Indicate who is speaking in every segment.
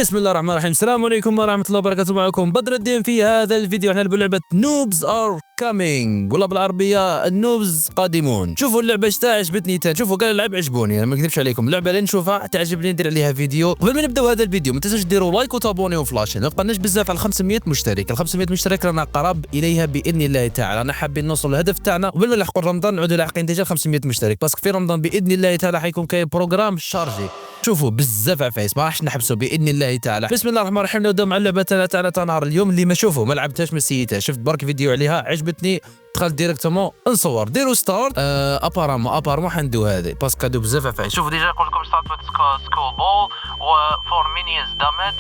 Speaker 1: بسم الله الرحمن الرحيم. السلام عليكم ورحمة الله وبركاته. معكم بدر الدين. في هذا الفيديو احنا نلعب لعبة نوبز ار كامينج، ولا بالعربية النوبز قادمون. شوفوا اللعبة شتا عجبتني، شوفوا كاع اللعب عجبوني، انا ما نكذبش عليكم. اللعبة اللي نشوفها تعجبني ندير عليها فيديو. قبل ما نبداو هذا الفيديو ما تنساوش ديروا لايك وتابونيو وفلاش. ما بقناش بزاف على 500 مشترك. ال 500 مشترك رانا قراب اليها باذن الله تعالى. رانا حابين نوصل للهدف تاعنا وقبل ما نلحقوا رمضان نعودوا لاحقين ديجا 500 مشترك، باسكو في رمضان باذن الله تعالى حيكون كاين بروغرام شارجي. شوفوا بزاف عفايس ما راحش نحبسوا باذن الله تعالى. بسم الله الرحمن الرحيم. نبداو مع اللعبه تاعنا نهار اليوم اللي ما شوفوا ما لعبتهاش ما سيتها، شفت برك فيديو عليها عجبتني دخلت ديريكتومون نصور. ديروا ستارت. ابارامون حندو هذه باسكو هادو بزاف عفايس. شوفوا ديجا نقول لكم ستارت وذ سكول بول و 4 مينيونز دامج.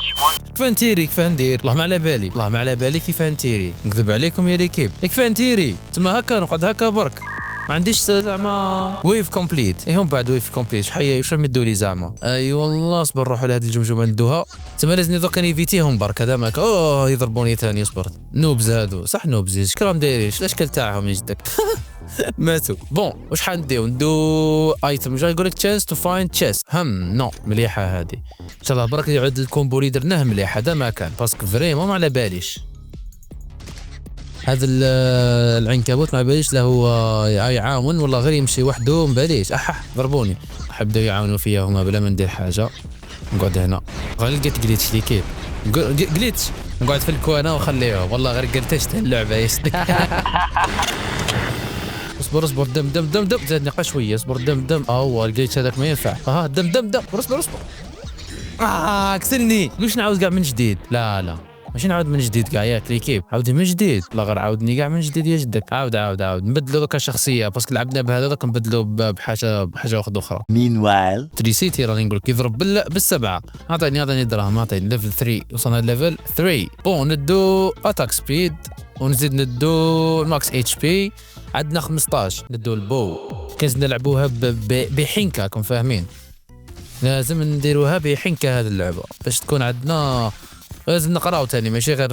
Speaker 1: كيف نتيري كيف ندير؟ والله ما على بالي كيف نتيري. نكذب عليكم يا ليكيب كيف نتيري تما هكا نقعد هكا برك ما عنديش زعما ويف كومبليت. هم بعد ويف كومبليت شحال واش مدوا لي زعما. اي والله اصبر نروحوا لهذه الجمجمه ندوها تما لازم دوكا نيفيتيهم برك. هذا ماك يضربوني ثاني. صبرت نوبز هادو صح نوبز اش راهم دايرين الاشكال تاعهم يجدك ماتوا. بون واش حنديو ندو ايتم جاي يقول لك تشانس تو فايند تشيست. نو مليحه هذه ان شاء الله برك يعود الكومبو اللي درناه مليح. هذا ما كان باسكو فريمون ما على باليش هذا العنكبوت ما باليش له هو يعاون ولا غير يمشي وحده ما باليش. ضربوني حبداو يعاونوا فيا هما بلا ما ندير حاجه. نقعد هنا غير لقيت جليتش لي كيف جليتش نقعد في الكوانه وخليهم والله غير قلتشت اللعبه يسلك اصبر دم زادني قا شويه. اصبر دم لقيت هذاك ما ينفع. دم اصبر كسرني. واش نعاود كاع من جديد؟ لا ماشي نعاود من جديد كاع ياك ليكيب. عاودي من جديد لا غير عاودني كاع من جديد يا جدك. عاود نبدلوا دوكا شخصيه باسكو لعبنا بهذا دوك نبدلوا بحاجه واحده اخرى.
Speaker 2: مينوايل
Speaker 1: تريسيتي راني نقول لك يضرب بالسبعه. اعطيني دراهم. اعطيني ليفل 3 وصلنا ليفل 3. بون ندو اتاك سبيد ونزيد ندو ماكس اتش بي. عندنا 15 ندو البو. كنز نلعبوها بحنكه راكم فاهمين. لازم نديروها بحنكه هذه اللعبه باش تكون عندنا. لازم نقراو ثاني ماشي غير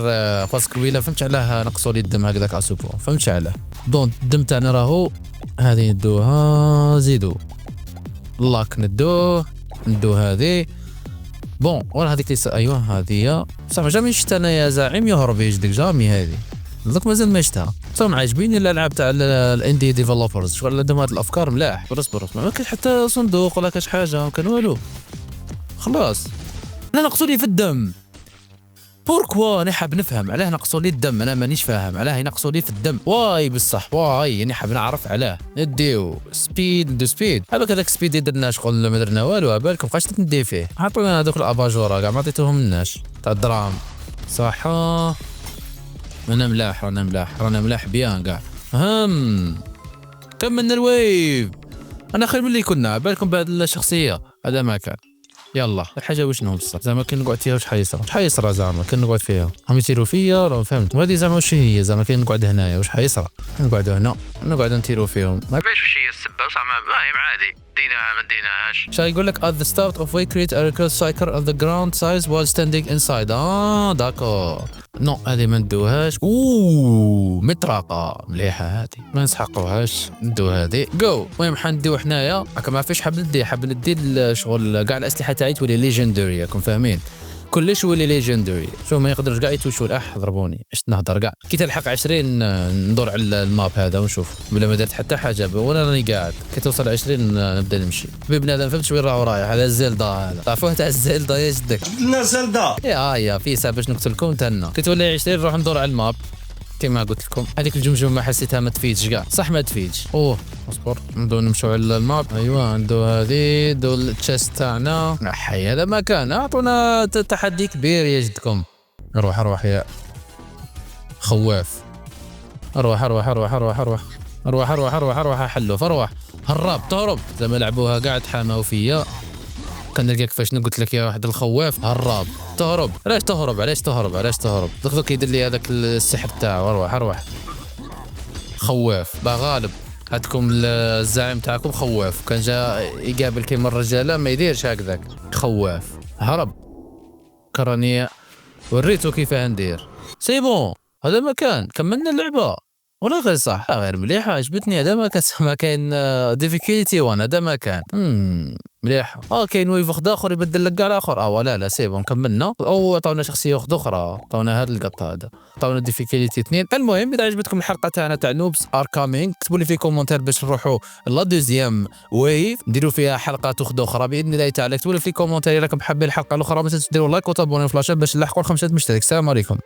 Speaker 1: باسكو ويلا فهمت علاه نقصوا لي الدم هكذاك اسوبو فهمت علاه. دونك الدم تاعنا راهو هذه ندوها زيدو لاك ندو هذه. بون ورا هذيك ايوا هذه صح جامي شفت انا يا زعيم يهرب يجدك جامي هذه دوك مازال ما شفتها. صراحه عاجبيني الالعاب تاع الاندي ديفلوبرز شغل عندهم هاد الافكار ملاح. اصبر ما كاين حتى صندوق ولا كاش حاجه ما كان والو خلاص. انا نقصوا لي في الدم بوركوا. انا حاب نفهم علاه نقصوا لي الدم. انا مانيش فاهم علاه ينقصوا لي في الدم. واي بصح واي يعني حاب نعرف علاه. نديو سبيد هذاك سبيد درنا شغل ما درنا والو. بالكم بقاش ندي فيه. عطونا هذوك الاباجوره كاع ما عطيتوهم لناش تاع الدراهم صح. انا ملاح بيان كاع. كملنا الويف. انا خير من اللي كنا بالكم بعد الشخصيه. هذا ما كان يلا الحاجه واش نهم بصح زعما كي نقعد فيها واش حيصرى زعما كي نقعد فيها هم يسيروا فيا راه فهمت. هذه زعما واش هي زعما كي نقعد هنايا واش حيصرى. نقعدوا هنا نقعد نتيروا فيهم ما باش واش هي السبه صح. ما هي عادي ديناها ما ديناهاش. شا يقول لك at the start of way create a recursive cycle of the ground size while standing inside. داكور نو هذه ما ندوهاش. مطرقه مليحه هذه ما نسحقوهاش. ندو هذه جو. المهم حنديو حنايا هكا ما فيش حاب ندي الشغل كاع الاسلحه تاعي تولي ليجندري راكم فاهمين. كلش ولي ليجندري. شوف ما يقدرش كاع يتوشوا ضربوني اش نهضر كاع كي تلحق 20 ندور على الماب هذا ونشوف بلا ما درت حتى حاجه وانا راني قاعد. كي توصل 20 نبدا نمشي بنادم فهمت وين رايح. هذا الزلدا هذا تعرفوه تاع الزلدا يا جدك.
Speaker 2: بدنا زلدا
Speaker 1: يا في ساعه باش نقتلكم تنا. كي تولي 20 نروح ندور على الماب كما قلت لكم. هذيك الجمجمه ما حسيتها ما تفيدش كاع صح ما تفيدش. اصبر ندو نمشوا على الماب. ايوا ندو هذه دو التشيست تاعنا. حي هذا ما كان. اعطونا تحدي كبير يا جدكم. روح يا خواف. روح حلو فروح تهرب زعما لعبوها قاعد حاماو فيا. كان نلقاك فاش قلت لك يا واحد الخواف هرب تهرب. علاش تهرب دوك يدير لي هذاك السحر تاعو. روح خواف غالب. هاتكم الزعيم تاعكم خواف كان جا يقابل كيما الرجاله ما يديرش هكذاك. خواف هرب كراني وريتو كيف ندير. سي بون هذا مكان كملنا اللعبه. ولا غير صح غير مليحة عجبتني هذا ما كاين ديفيكولتي وانا هذا ما كان مليح. كاين ويف واحد اخر يبدل لك كاع الاخر ولا لا سي بون كملنا او عطاونا شخصيه واحده اخرى عطاونا هذا القط هذا عطاونا ديفيكولتي 2. المهم اذا عجبتكم الحلقه تاعنا تاع نوبس ار كامينغ كتبوا لي في كومونتير باش نروحوا لا دوزيام ويف نديروا فيها حلقات اخرى باذن الله تعالى. كتبوا لي في كومونتير راكم حابين الحلقه الاخرى ما تنسوا ديروا لايك وتابونوا فلاش باش نلحقوا 5 مشترك. السلام عليكم.